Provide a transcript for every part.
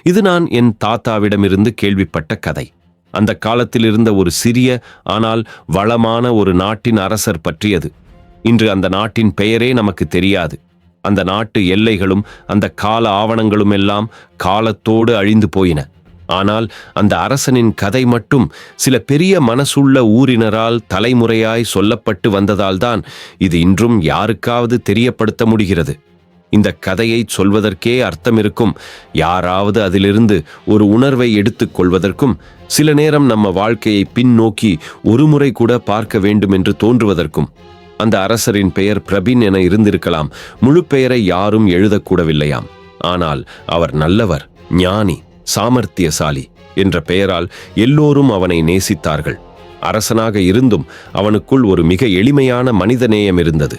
இது நான் என் தாத்தாவிடமிருந்து கேள்விப்பட்ட கதை. அந்த காலத்தில் இருந்த ஒரு சிறிய ஆனால் வளமான ஒரு நாட்டின் அரசர் பற்றியது. இன்று அந்த நாட்டின் பெயரே நமக்கு தெரியாது. அந்த நாட்டு எல்லைகளும் அந்த கால ஆவணங்களும் எல்லாம் காலத்தோடு அழிந்து போயின. ஆனால் அந்த அரசனின் கதை மட்டும் சில பெரிய மனசுள்ள ஊரினரால் தலைமுறையாய் சொல்லப்பட்டு வந்ததால்தான் இது இன்றும் யாருக்காவது தெரியப்படுத்த முடிகிறது. இந்த கதையை சொல்வதற்கே அர்த்தம் இருக்கும். யாராவது அதிலிருந்து ஒரு உணர்வை எடுத்துக் கொள்வதற்கும், சில நேரம் நம்ம வாழ்க்கையை பின்னோக்கி ஒரு முறை கூட பார்க்க வேண்டும் என்று தோன்றுவதற்கும். அந்த அரசரின் பெயர் பிரபின் என இருந்திருக்கலாம். முழு பெயரை யாரும் எழுதக்கூடவில்லையாம். ஆனால் அவர் நல்லவர், ஞானி, சாமர்த்தியசாலி என்ற பெயரால் எல்லோரும் அவனை நேசித்தார்கள். அரசனாக இருந்தும் அவனுக்குள் ஒரு மிக எளிமையான மனிதநேயம் இருந்தது.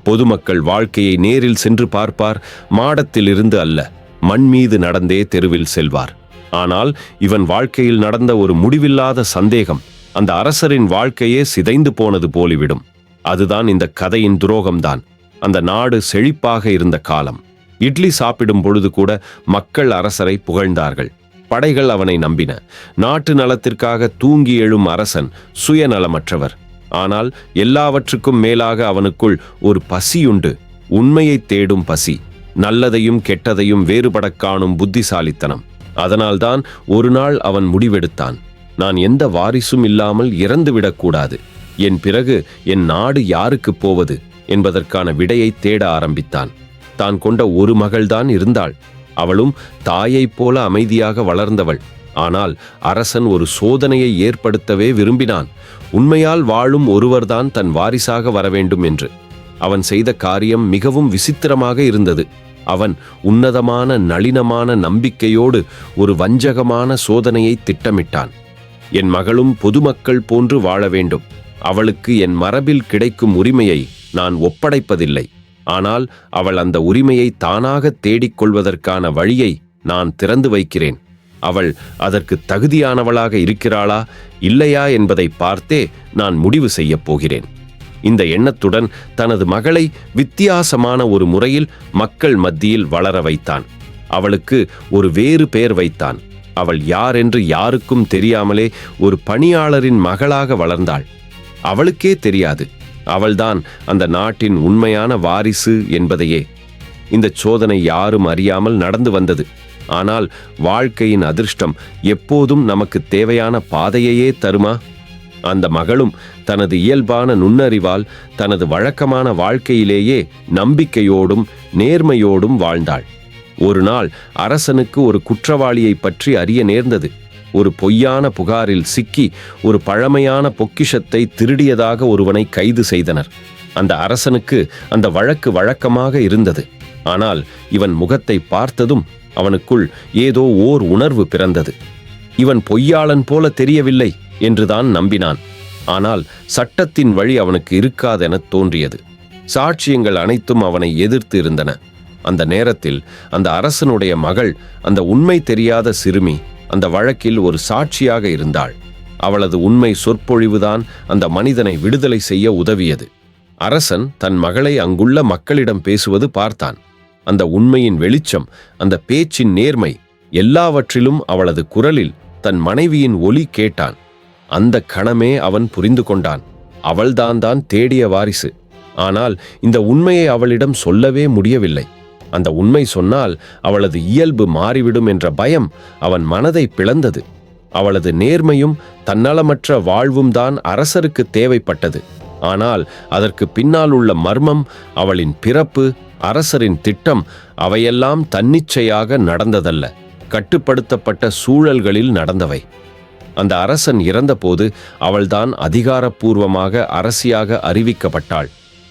பொதுமக்கள் வாழ்க்கையை நேரில் சென்று பார்ப்பார். மாடத்தில் இருந்து அல்ல, மண் மீது நடந்தே தெருவில் செல்வார். ஆனால் இவன் வாழ்க்கையில் நடந்த ஒரு முடிவில்லாத சந்தேகம் அந்த அரசரின் வாழ்க்கையே சிதைந்து போனது போலிவிடும். அதுதான் இந்த கதையின் துரோகம்தான். அந்த நாடு செழிப்பாக இருந்த காலம். இட்லி சாப்பிடும் பொழுது கூட மக்கள் அரசரை புகழ்ந்தார்கள். படைகள் அவனை நம்பின. நாட்டு நலத்திற்காக தூங்கி எழும் அரசன் சுயநலமற்றவர். ஆனால் எல்லாவற்றுக்கும் மேலாக அவனுக்குள் ஒரு பசியுண்டு. உண்மையை தேடும் பசி, நல்லதையும் கெட்டதையும் வேறுபடக் காணும் புத்திசாலித்தனம். அதனால்தான் ஒரு நாள் அவன் முடிவெடுத்தான், நான் எந்த வாரிசும் இல்லாமல் இறந்துவிடக்கூடாது. என் பிறகு என் நாடு யாருக்கு போவது என்பதற்கான விடையை தேட ஆரம்பித்தான். தான் கொண்ட ஒரு மகள்தான் இருந்தாள். அவளும் தாயைப் போல அமைதியாக வளர்ந்தவள். ஆனால் அரசன் ஒரு சோதனையை ஏற்படுத்தவே விரும்பினான். உண்மையால் வாழும் ஒருவர்தான் தன் வாரிசாக வரவேண்டும் என்று. அவன் செய்த காரியம் மிகவும் விசித்திரமாக இருந்தது. அவன் உன்னதமான நளினமான நம்பிக்கையோடு ஒரு வஞ்சகமான சோதனையை திட்டமிட்டான். என் மகளும் பொதுமக்கள் போன்று வாழ வேண்டும். அவளுக்கு என் மரபில் கிடைக்கும் உரிமையை நான் ஒப்படைப்பதில்லை. ஆனால் அவள் அந்த உரிமையை தானாக தேடிக்கொள்வதற்கான வழியை நான் திறந்து வைக்கிறேன். அவள் அதற்கு தகுதியானவளாக இருக்கிறாளா இல்லையா என்பதை பார்த்தே நான் முடிவு செய்யப் போகிறேன். இந்த எண்ணத்துடன் தனது மகளை வித்தியாசமான ஒரு முறையில் மக்கள் மத்தியில் வளர வைத்தான். அவளுக்கு ஒரு வேறு பெயர் வைத்தான். அவள் யார் என்று யாருக்கும் தெரியாமலே ஒரு பணியாளரின் மகளாக வளர்ந்தாள். அவளுக்கே தெரியாது அவள்தான் அந்த நாட்டின் உண்மையான வாரிசு என்பதையே. இந்த சோதனை யாரும் அறியாமல் நடந்து வந்தது. ஆனால் வாழ்க்கையின் அதிர்ஷ்டம் எப்போதும் நமக்கு தேவையான பாதையையே தருமா? அந்த மகளும் தனது இயல்பான நுண்ணறிவால் தனது வழக்கமான வாழ்க்கையிலேயே நம்பிக்கையோடும் நேர்மையோடும் வாழ்ந்தாள். ஒரு நாள் அரசனுக்கு ஒரு குற்றவாளியை பற்றி அறிய நேர்ந்தது. ஒரு பொய்யான புகாரில் சிக்கி ஒரு பழமையான பொக்கிஷத்தை திருடியதாக ஒருவனை கைது செய்தனர். அந்த அரசனுக்கு அந்த வழக்கு வழக்கமாக இருந்தது. ஆனால் இவன் முகத்தை பார்த்ததும் அவனுக்குள் ஏதோ ஓர் உணர்வு பிறந்தது. இவன் பொய்யாளன் போல தெரியவில்லை என்றுதான் நம்பினான். ஆனால் சட்டத்தின் வழி அவனுக்கு இருக்காதென தோன்றியது. சாட்சியங்கள் அனைத்தும் அவனை எதிர்த்து இருந்தன. அந்த நேரத்தில் அந்த அரசனுடைய மகள், அந்த உண்மை தெரியாத சிறுமி, அந்த வழக்கில் ஒரு சாட்சியாக இருந்தாள். அவளது உண்மை சொற்பொழிவுதான் அந்த மனிதனை விடுதலை செய்ய உதவியது. அரசன் தன் மகளை அங்குள்ள மக்களிடம் பேசுவது பார்த்தான். அந்த உண்மையின் வெளிச்சம், அந்த பேச்சின் நேர்மை, எல்லாவற்றிலும் அவளது குரலில் தன் மனைவியின் ஒலி கேட்டான். அந்த கணமே அவன் புரிந்து கொண்டான், அவள்தான் தேடிய வாரிசு. ஆனால் இந்த உண்மையை அவளிடம் சொல்லவே முடியவில்லை. அந்த உண்மை சொன்னால் அவளது இயல்பு மாறிவிடும் என்ற பயம் அவன் மனதை பிளந்தது. அவளது நேர்மையும் தன்னலமற்ற வாழ்வும் தான் அரசருக்கு தேவைப்பட்டது. ஆனால் அதற்கு பின்னால் உள்ள மர்மம், அவளின் பிறப்பு, அரசரின் திட்டம், அவையெல்லாம் தன்னிச்சையாக நடந்ததல்ல, கட்டுப்படுத்தப்பட்ட சூழல்களில் நடந்தவை. அந்த அரசன் இறந்தபோது அவள்தான் அதிகாரப்பூர்வமாக அரசியாக அறிவிக்கப்பட்டாள்.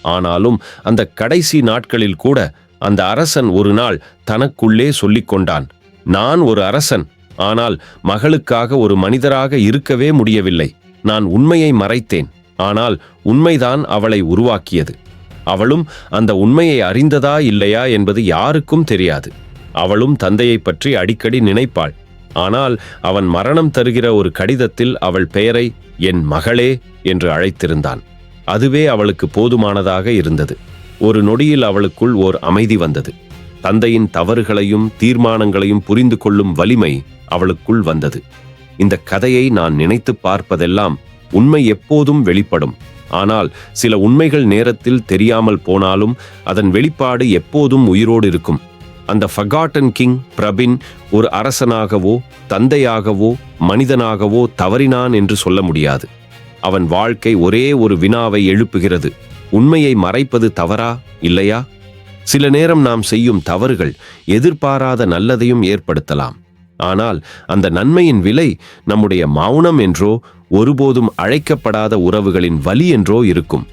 ஆனாலும் அந்த கடைசி நாட்களில் கூட அந்த அரசன் ஒரு நாள் தனக்குள்ளே சொல்லிக் கொண்டான், நான் ஒரு அரசன், ஆனால் மகளுக்காக ஒரு மனிதராக இருக்கவே முடியவில்லை. நான் உண்மையை மறைத்தேன், ஆனால் உண்மைதான் அவளை உருவாக்கியது. அவளும் அந்த உண்மையை அறிந்ததா இல்லையா என்பது யாருக்கும் தெரியாது. அவளும் தந்தையை பற்றி அடிக்கடி நினைப்பாள். ஆனால் அவன் மரணம் தருகிற ஒரு கடிதத்தில் அவள் பெயரை என் மகளே என்று அழைத்திருந்தான். அதுவே அவளுக்கு போதுமானதாக இருந்தது. ஒரு நொடியில் அவளுக்குள் ஓர் அமைதி வந்தது. தந்தையின் தவறுகளையும் தீர்மானங்களையும் புரிந்து கொள்ளும் வலிமை அவளுக்குள் வந்தது. இந்த கதையை நான் நினைத்து பார்ப்பதெல்லாம் உண்மை எப்போதும் வெளிப்படும். ஆனால் சில உண்மைகள் நேரத்தில் தெரியாமல் போனாலும் அதன் வெளிப்பாடு எப்போதும் உயிரோடு இருக்கும். அந்த ஃபர்காட்டன் கிங் பிரபின் ஒரு அரசனாகவோ தந்தையாகவோ மனிதனாகவோ தவறினான் என்று சொல்ல முடியாது. அவன் வாழ்க்கை ஒரே ஒரு வினாவை எழுப்புகிறது: உண்மையை மறைப்பது தவறா இல்லையா? சில நேரம் நாம் செய்யும் தவறுகள் எதிர்பாராத நல்லதையும் ஏற்படுத்தலாம். ஆனால் அந்த நன்மையின் விலை நம்முடைய மௌனம் என்றோ ஒருபோதும் அழைக்கப்படாத உறவுகளின் வலி என்றோ இருக்கும்.